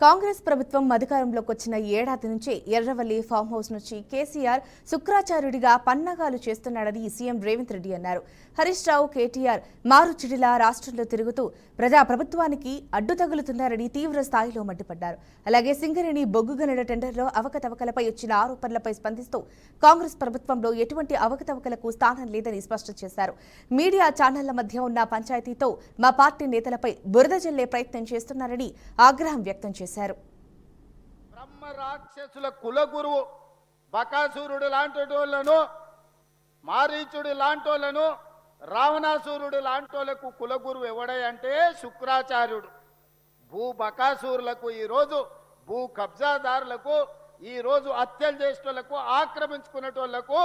కాంగ్రెస్ ప్రభుత్వం అధికారంలోకి వచ్చిన ఏడాది నుంచి ఎర్రవల్లి ఫామ్ హౌస్ నుంచి కేసీఆర్ శుక్రాచార్యుడిగా పన్నాగాలు చేస్తున్నాడని సీఎం రేవంత్ రెడ్డి అన్నారు. హరీష్ రావు, కేటీఆర్ మారుచిడిలా రాష్ట్రంలో తిరుగుతూ ప్రభుత్వానికి అడ్డు తగులుతున్నారని తీవ్ర స్థాయిలో మండిపడ్డారు. అలాగే సింగరేణి బొగ్గు గనుల టెండర్లో అవకతవకలపై వచ్చిన ఆరోపణలపై స్పందిస్తూ కాంగ్రెస్ ప్రభుత్వంలో ఎటువంటి అవకతవకలకు స్థానం లేదని స్పష్టం చేశారు. మీడియా ఛానళ్ల మధ్య ఉన్న పంచాయతీతో మా పార్టీ నేతలపై బురద జల్లే ప్రయత్నం చేస్తున్నారని ఆగ్రహం వ్యక్తం చేశారు. బ్రహ్మ రాక్షసుల కులగురువు బకాసురుడు లాంటోళ్లను, మారీచుడు లాంటోళ్లను, రావణాసురుడు లాంటోళ్లకు కులగురువు ఎవడంటే శుక్రాచార్యుడు. భూ బకాసురులకు, ఈరోజు భూ కబ్జాదారులకు, ఈరోజు హత్యలు చేసేటోళ్లకు, ఆక్రమించుకునేటోళ్లకు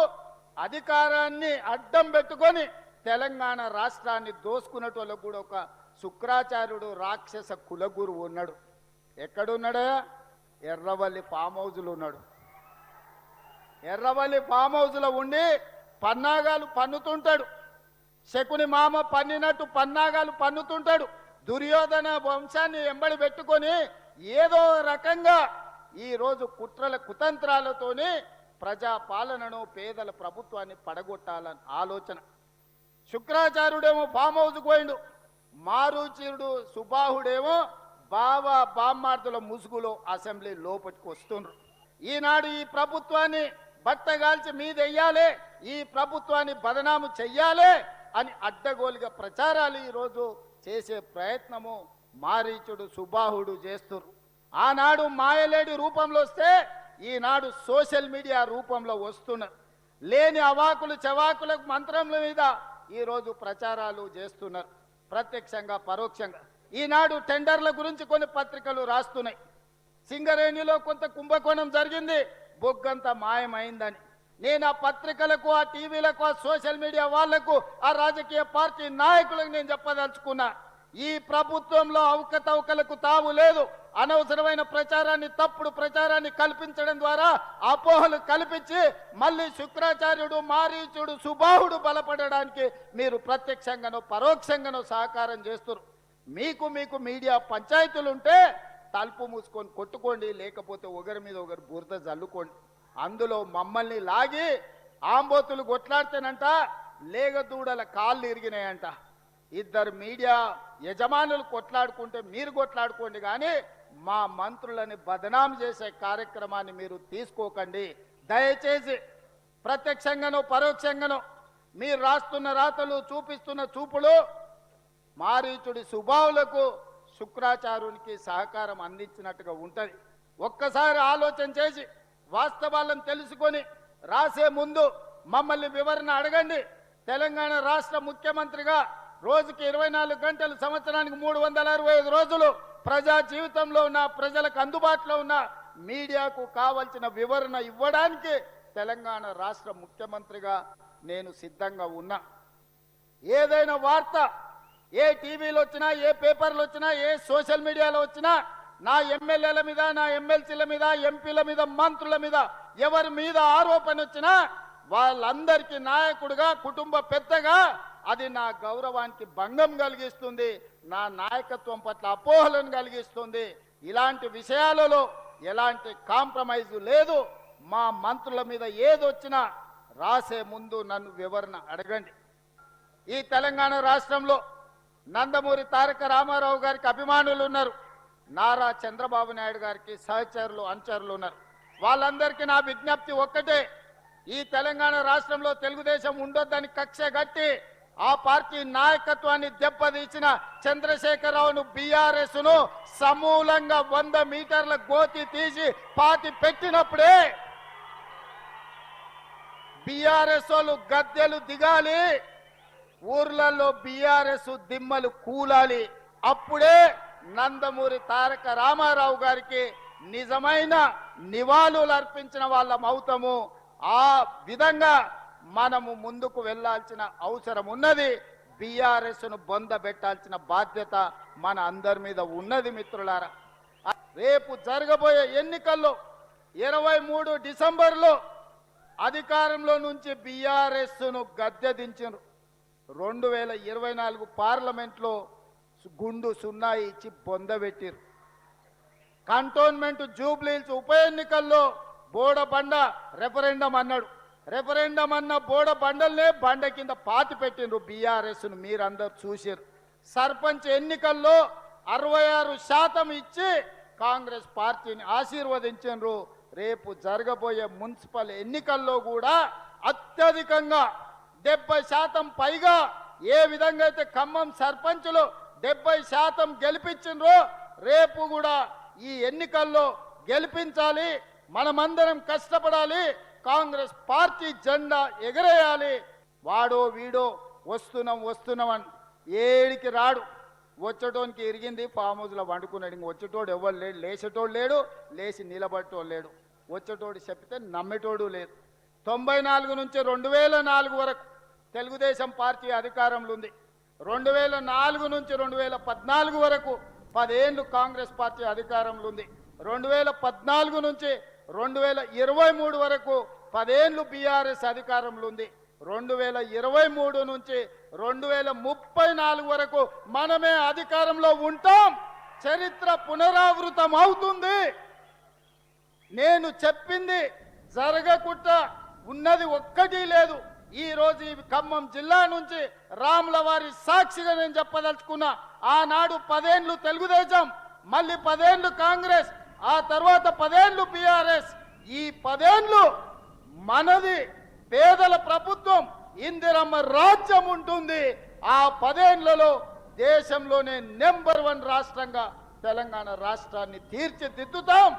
అధికారాన్ని అడ్డం పెట్టుకొని తెలంగాణ రాష్ట్రాన్ని దోసుకునేటోళ్లకు కూడా ఒక శుక్రాచార్యుడు రాక్షస కులగురువు ఉన్నాడు. ఎక్కడున్నాడా? ఎర్రవల్లి ఫామ్ హౌస్లో ఉన్నాడు. ఎర్రవల్లి ఫామ్ హౌస్లో ఉండి పన్నాగాలు పన్నుతుంటాడు. శకుని మామ పన్నినట్టు పన్నాగాలు పన్నుతుంటాడు. దుర్యోధన వంశాన్ని ఎంబడి పెట్టుకొని ఏదో రకంగా ఈరోజు కుట్రల కుతంత్రాలతోని ప్రజాపాలనను, పేదల ప్రభుత్వాన్ని పడగొట్టాలని ఆలోచన. శుక్రాచార్యుడేమో ఫామ్ హౌస్కి పోయిండు, మారుచిరుడు సుబాహుడేమో బావా బామ్మార్దుల ముసుగులో అసెంబ్లీ లోపలికి వస్తుండ్రు. ఈనాడు ఈ ప్రభుత్వాన్ని బట్టగాల్చి మీదెయ్యాలి, ఈ ప్రభుత్వాన్ని బదనాము చెయ్యాలి అని అడ్డగోలుగా ప్రచారాలు ఈరోజు చేసే ప్రయత్నము మారీచుడు సుబాహుడు చేస్తున్నారు. ఆనాడు మాయలేడి రూపంలో వస్తే ఈనాడు సోషల్ మీడియా రూపంలో వస్తున్నారు. లేని అవాకులు చవాకుల మంత్రముల మీద ఈరోజు ప్రచారాలు చేస్తున్నారు, ప్రత్యక్షంగా పరోక్షంగా. ఈనాడు టెండర్ల గురించి కొన్ని పత్రికలు రాస్తున్నాయి. సింగరేణిలో కొంత కుంభకోణం జరిగింది, బొగ్గంతా మాయమైందని. నేను ఆ పత్రికలకు, ఆ టీవీలకు, ఆ సోషల్ మీడియా వాళ్లకు, ఆ రాజకీయ పార్టీ నాయకులకు నేను చెప్పదలుచుకున్నా, ఈ ప్రభుత్వంలో అవకతవకలకు తావు లేదు. అనవసరమైన ప్రచారాన్ని, తప్పుడు ప్రచారాన్ని కల్పించడం ద్వారా అపోహలు కల్పించి మళ్ళీ శుక్రాచార్యుడు, మారీచుడు, సుబాహుడు బలపడడానికి మీరు ప్రత్యక్షంగానో పరోక్షంగానో సహకారం చేస్తున్నారు. మీకు మీడియా పంచాయతీలుంటే తలుపు మూసుకొని కొట్టుకోండి, లేకపోతే ఒకరి మీద ఒకరు బురద జల్లుకోండి. అందులో మమ్మల్ని లాగి ఆంబోతులు కొట్లాడితేనంట లేగదూడల కాళ్ళు ఇరిగినాయంట. ఇద్దరు మీడియా యజమానులు కొట్లాడుకుంటే మీరు కొట్లాడుకోండి, కానీ మా మంత్రులని బదనాం చేసే కార్యక్రమాన్ని మీరు తీసుకోకండి. దయచేసి ప్రత్యక్షంగానో పరోక్షంగానో మీరు రాస్తున్న రాతలు, చూపిస్తున్న చూపులు మారీచుడి సుబావులకు, శుక్రాచార్యునికి సహకారం అందించినట్టుగా ఉంటుంది. ఒక్కసారి ఆలోచన చేసి వాస్తవాలను తెలుసుకొని రాసే ముందు మమ్మల్ని వివరణ అడగండి. తెలంగాణ రాష్ట్ర ముఖ్యమంత్రిగా రోజుకి 24 గంటలు, సంవత్సరానికి 365 రోజులు ప్రజా జీవితంలో ఉన్న ప్రజలకు అందుబాటులో ఉన్న మీడియాకు కావలసిన వివరణ ఇవ్వడానికి తెలంగాణ రాష్ట్ర ముఖ్యమంత్రిగా నేను సిద్ధంగా ఉన్నా. ఏదైనా వార్త ఏ టీవీలో వచ్చినా, ఏ పేపర్లు వచ్చినా, ఏ సోషల్ మీడియాలో వచ్చినా నా ఎమ్మెల్యేల మీద, నా ఎమ్మెల్సీల మీద, ఎంపీల మీద, మంత్రుల మీద ఎవరి మీద ఆరోపణ వచ్చినా వాళ్ళందరికీ నాయకుడిగా, కుటుంబ పెద్దగా అది నా గౌరవానికి భంగం కలిగిస్తుంది, నా నాయకత్వం పట్ల అపోహలను కలిగిస్తుంది. ఇలాంటి విషయాలలో ఎలాంటి కాంప్రమైజ్ లేదు. మా మంత్రుల మీద ఏదొచ్చినా రాసే ముందు నన్ను వివరణ అడగండి. ఈ తెలంగాణ రాష్ట్రంలో నందమూరి తారక రామారావు గారికి అభిమానులు ఉన్నారు, నారా చంద్రబాబు నాయుడు గారికి సహచరులు, అనుచరులు ఉన్నారు. వాళ్ళందరికీ నా విజ్ఞప్తి ఒక్కటే, ఈ తెలంగాణ రాష్ట్రంలో తెలుగుదేశం ఉండొద్దని కక్ష గట్టి ఆ పార్టీ నాయకత్వాన్ని దెబ్బతీసిన చంద్రశేఖరరావును, బీఆర్ఎస్ ను సమూలంగా 100 మీటర్ల గోతి తీసి పాతి పెట్టినప్పుడే బీఆర్ఎస్ వాళ్ళు గద్దెలు దిగాలి, ఊర్లలో బీఆర్ఎస్ దిమ్మలు కూలాలి. అప్పుడే నందమూరి తారక రామారావు గారికి నిజమైన నివాళులు అర్పించిన వాళ్ళం అవుతాము. ఆ విధంగా మనము ముందుకు వెళ్లాల్సిన అవసరం ఉన్నది. బీఆర్ఎస్ ను బొందబెట్టాల్సిన బాధ్యత మన అందరి మీద ఉన్నది. మిత్రులారా, రేపు జరగబోయే ఎన్నికల్లో 23 డిసెంబర్లో అధికారంలో నుంచి బీఆర్ఎస్ ను గద్దె దించారు. 2024 పార్లమెంట్లో గుండు సున్నా ఇచ్చి బొందబెట్టిరు. కంటోన్మెంట్ జూబ్లీహిల్స్ ఉప ఎన్నికల్లో బోడబండ రెఫరెండం అన్నాడు. రెఫరెండం అన్న బోడబండల్నే బండ కింద పాతి పెట్టిండ్రు బీఆర్ఎస్ను, మీరందరూ చూసారు. సర్పంచ్ ఎన్నికల్లో 66% ఇచ్చి కాంగ్రెస్ పార్టీని ఆశీర్వదించారు. రేపు జరగబోయే మున్సిపల్ ఎన్నికల్లో కూడా అత్యధికంగా 70% పైగా ఏ విధంగా అయితే ఖమ్మం సర్పంచులు 70% గెలిపించిండ్రో రేపు కూడా ఈ ఎన్నికల్లో గెలిపించాలి. మనమందరం కష్టపడాలి. కాంగ్రెస్ పార్టీ జెండా ఎగరేయాలి. వాడో వీడో వస్తున్నాం అని ఏడికి రాడు. వచ్చేటోనికి ఇరిగింది ఫామ్ హౌస్లో వండుకున్నాడు. ఇంక వచ్చేటోడు ఎవరు లేడు, లేచేటోడు లేడు, లేచి నిలబట్టోడు లేడు. వచ్చేటోడు చెప్తే నమ్మేటోడు లేదు. 94 నుంచి 2004 వరకు తెలుగుదేశం పార్టీ అధికారంలో ఉంది. 2004 నుంచి 2014 వరకు 10 ఏళ్ళు కాంగ్రెస్ పార్టీ అధికారంలో ఉంది. 2014 నుంచి 2023 వరకు 10 ఏళ్ళు బీఆర్ఎస్ అధికారంలో ఉంది. 2023 నుంచి 2034 వరకు మనమే అధికారంలో ఉంటాం. చరిత్ర పునరావృతం అవుతుంది. నేను చెప్పింది జరగకుండా ఉన్నది ఒక్కటి లేదు. ఈ రోజు ఈ ఖమ్మం జిల్లా నుంచి రాముల వారి సాక్షిగా నేను చెప్పదలుచుకున్నా. ఆనాడు 10 ఏళ్ళు తెలుగుదేశం, మళ్ళీ 10 ఏళ్ళు కాంగ్రెస్, ఆ తర్వాత 10 ఏళ్ళు బీఆర్ఎస్. ఈ 10 ఏళ్ళు మనది పేదల ప్రభుత్వం, ఇందిరమ్మ రాజ్యం ఉంటుంది. ఆ 10 ఏళ్లలో దేశంలోనే నెంబర్ 1 రాష్ట్రంగా తెలంగాణ రాష్ట్రాన్ని తీర్చిదిద్దుతాం.